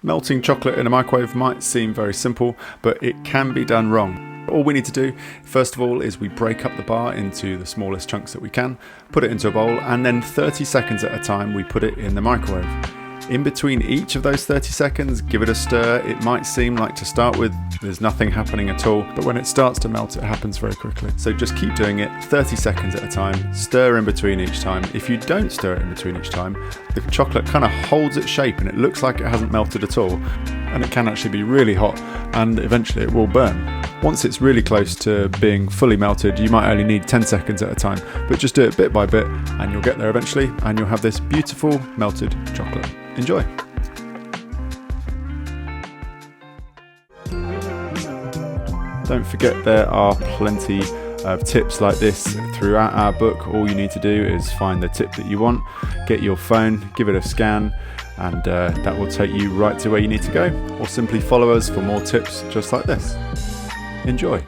Melting chocolate in a microwave might seem very simple, but it can be done wrong. All we need to do, first of all, is we break up the bar into the smallest chunks that we can, put it into a bowl, and then 30 seconds at a time we put it in the microwave. In between each of those 30 seconds, give it a stir. It might seem like to start with there's nothing happening at all, but when it starts to melt, it happens very quickly. So just keep doing it 30 seconds at a time, stir in between each time. If you don't stir it in between each time, the chocolate kind of holds its shape and it looks like it hasn't melted at all. And it can actually be really hot and eventually it will burn. Once it's really close to being fully melted, you might only need 10 seconds at a time, but just do it bit by bit and you'll get there eventually and you'll have this beautiful melted chocolate. Enjoy! Don't forget there are plenty of tips like this throughout our book. All you need to do is find the tip that you want, get your phone, give it a scan, and that will take you right to where you need to go, or simply follow us for more tips just like this. Enjoy!